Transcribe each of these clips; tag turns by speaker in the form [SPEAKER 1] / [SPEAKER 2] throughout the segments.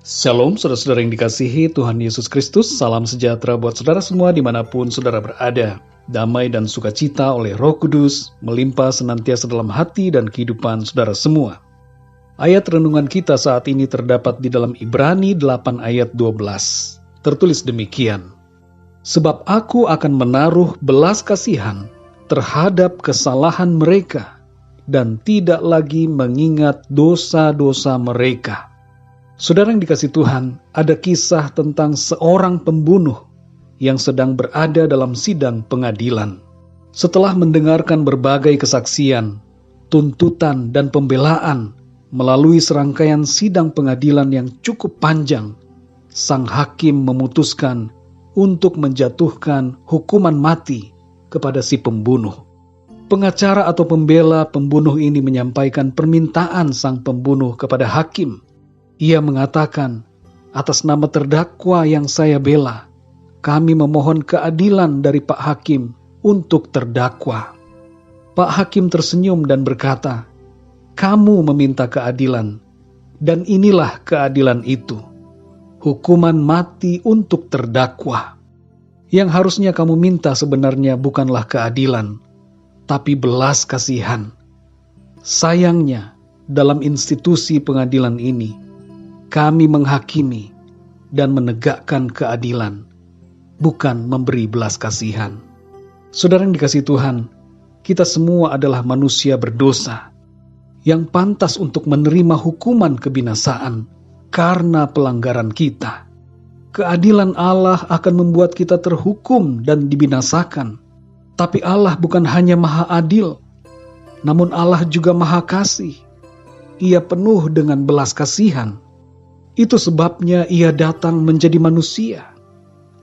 [SPEAKER 1] Shalom, saudara-saudara yang dikasihi Tuhan Yesus Kristus. Salam sejahtera buat saudara semua dimanapun saudara berada. Damai dan sukacita oleh Roh Kudus melimpah senantiasa dalam hati dan kehidupan saudara semua. Ayat renungan kita saat ini terdapat di dalam Ibrani 8 ayat 12. Tertulis demikian. Sebab aku akan menaruh belas kasihan terhadap kesalahan mereka dan tidak lagi mengingat dosa-dosa mereka. Saudara yang dikasihi Tuhan, ada kisah tentang seorang pembunuh yang sedang berada dalam sidang pengadilan. Setelah mendengarkan berbagai kesaksian, tuntutan, dan pembelaan melalui serangkaian sidang pengadilan yang cukup panjang, sang hakim memutuskan untuk menjatuhkan hukuman mati kepada si pembunuh. Pengacara atau pembela pembunuh ini menyampaikan permintaan sang pembunuh kepada hakim. Ia mengatakan, atas nama terdakwa yang saya bela, kami memohon keadilan dari Pak Hakim untuk terdakwa. Pak Hakim tersenyum dan berkata, kamu meminta keadilan, dan inilah keadilan itu. Hukuman mati untuk terdakwa. Yang harusnya kamu minta sebenarnya bukanlah keadilan, tapi belas kasihan. Sayangnya, dalam institusi pengadilan ini, kami menghakimi dan menegakkan keadilan, bukan memberi belas kasihan. Saudara yang dikasihi Tuhan, kita semua adalah manusia berdosa yang pantas untuk menerima hukuman kebinasaan karena pelanggaran kita. Keadilan Allah akan membuat kita terhukum dan dibinasakan. Tapi Allah bukan hanya maha adil, namun Allah juga maha kasih. Ia penuh dengan belas kasihan. Itu sebabnya ia datang menjadi manusia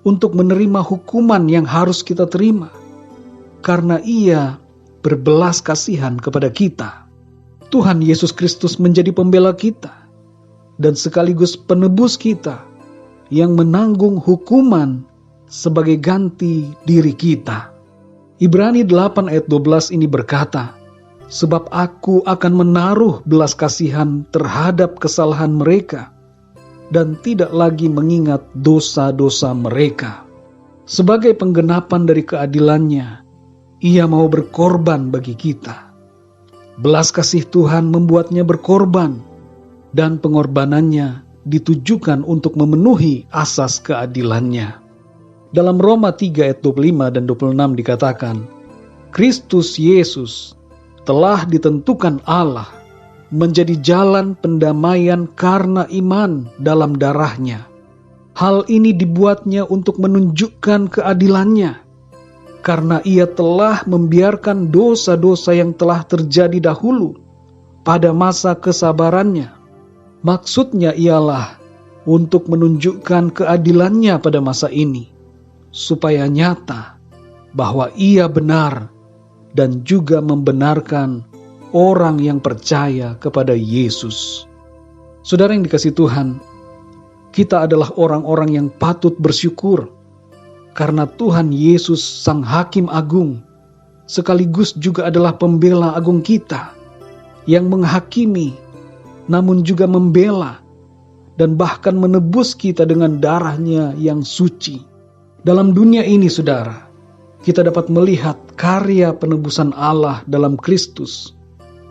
[SPEAKER 1] untuk menerima hukuman yang harus kita terima. Karena ia berbelas kasihan kepada kita. Tuhan Yesus Kristus menjadi pembela kita dan sekaligus penebus kita yang menanggung hukuman sebagai ganti diri kita. Ibrani 8 ayat 12 ini berkata, sebab aku akan menaruh belas kasihan terhadap kesalahan mereka dan tidak lagi mengingat dosa-dosa mereka. Sebagai penggenapan dari keadilannya, ia mau berkorban bagi kita. Belas kasih Tuhan membuatnya berkorban, dan pengorbanannya ditujukan untuk memenuhi asas keadilannya. Dalam Roma 3 ayat 25 dan 26 dikatakan, Kristus Yesus telah ditentukan Allah menjadi jalan pendamaian karena iman dalam darahnya. Hal ini dibuatnya untuk menunjukkan keadilannya, karena ia telah membiarkan dosa-dosa yang telah terjadi dahulu pada masa kesabarannya. Maksudnya ialah untuk menunjukkan keadilannya pada masa ini, supaya nyata bahwa ia benar dan juga membenarkan orang yang percaya kepada Yesus. Saudara yang dikasihi Tuhan, kita adalah orang-orang yang patut bersyukur karena Tuhan Yesus Sang Hakim Agung sekaligus juga adalah pembela agung kita yang menghakimi namun juga membela dan bahkan menebus kita dengan darahnya yang suci. Dalam dunia ini, saudara, kita dapat melihat karya penebusan Allah dalam Kristus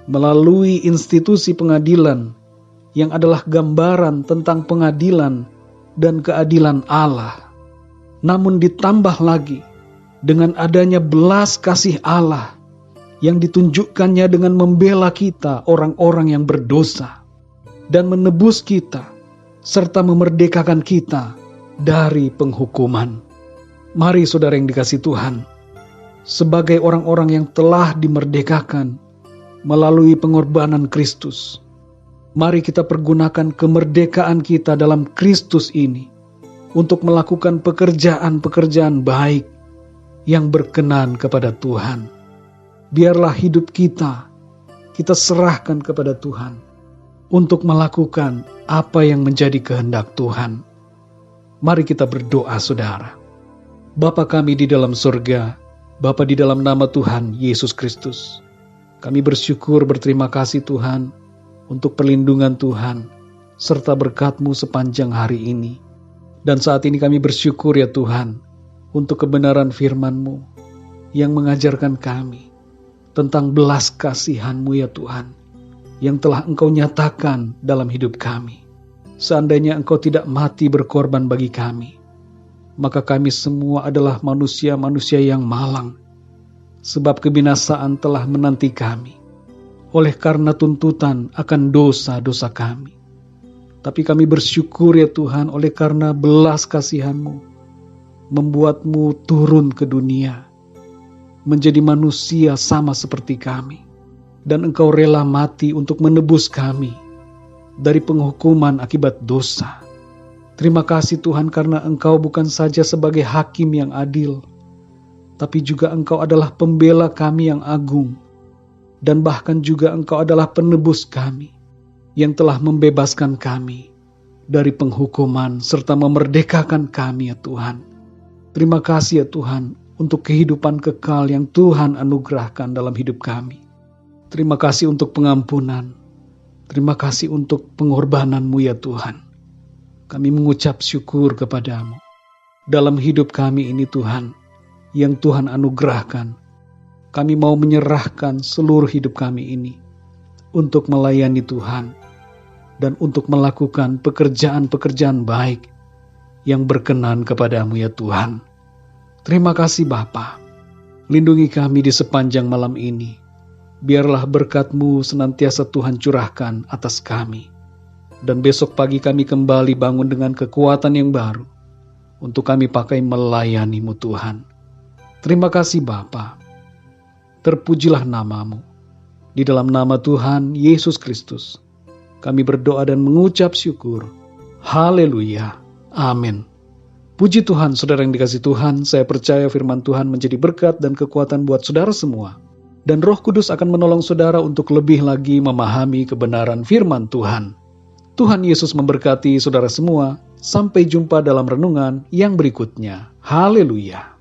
[SPEAKER 1] melalui institusi pengadilan yang adalah gambaran tentang pengadilan dan keadilan Allah. Namun ditambah lagi dengan adanya belas kasih Allah yang ditunjukkannya dengan membela kita orang-orang yang berdosa dan menebus kita serta memerdekakan kita dari penghukuman. Mari saudara yang dikasihi Tuhan, sebagai orang-orang yang telah dimerdekakan melalui pengorbanan Kristus, mari kita pergunakan kemerdekaan kita dalam Kristus ini untuk melakukan pekerjaan-pekerjaan baik yang berkenan kepada Tuhan. Biarlah hidup kita serahkan kepada Tuhan untuk melakukan apa yang menjadi kehendak Tuhan. Mari kita berdoa, saudara. Bapa kami di dalam surga, Bapa di dalam nama Tuhan Yesus Kristus, kami bersyukur, berterima kasih Tuhan untuk perlindungan Tuhan, serta berkat-Mu sepanjang hari ini. Dan saat ini kami bersyukur ya Tuhan, untuk kebenaran firman-Mu yang mengajarkan kami tentang belas kasihan-Mu ya Tuhan, yang telah Engkau nyatakan dalam hidup kami. Seandainya Engkau tidak mati berkorban bagi kami, maka kami semua adalah manusia-manusia yang malang, sebab kebinasaan telah menanti kami, oleh karena tuntutan akan dosa-dosa kami. Tapi kami bersyukur ya Tuhan, oleh karena belas kasihan-Mu, membuat-Mu turun ke dunia, menjadi manusia sama seperti kami. Dan Engkau rela mati untuk menebus kami dari penghukuman akibat dosa. Terima kasih Tuhan, karena Engkau bukan saja sebagai hakim yang adil, tapi juga Engkau adalah pembela kami yang agung. Dan bahkan juga Engkau adalah penebus kami, yang telah membebaskan kami dari penghukuman serta memerdekakan kami ya Tuhan. Terima kasih ya Tuhan untuk kehidupan kekal yang Tuhan anugerahkan dalam hidup kami. Terima kasih untuk pengampunan. Terima kasih untuk pengorbanan-Mu ya Tuhan. Kami mengucap syukur kepada-Mu dalam hidup kami ini Tuhan, yang Tuhan anugerahkan. Kami mau menyerahkan seluruh hidup kami ini untuk melayani Tuhan dan untuk melakukan pekerjaan-pekerjaan baik yang berkenan kepada-Mu ya Tuhan. Terima kasih Bapa. Lindungi kami di sepanjang malam ini. Biarlah berkat-Mu senantiasa Tuhan curahkan atas kami. Dan besok pagi kami kembali bangun dengan kekuatan yang baru, untuk kami pakai melayani-Mu Tuhan. Terima kasih Bapa. Terpujilah nama-Mu. Di dalam nama Tuhan Yesus Kristus, kami berdoa dan mengucap syukur. Haleluya. Amin. Puji Tuhan, saudara yang dikasihi Tuhan, saya percaya firman Tuhan menjadi berkat dan kekuatan buat saudara semua. Dan Roh Kudus akan menolong saudara untuk lebih lagi memahami kebenaran firman Tuhan. Tuhan Yesus memberkati saudara semua. Sampai jumpa dalam renungan yang berikutnya. Haleluya.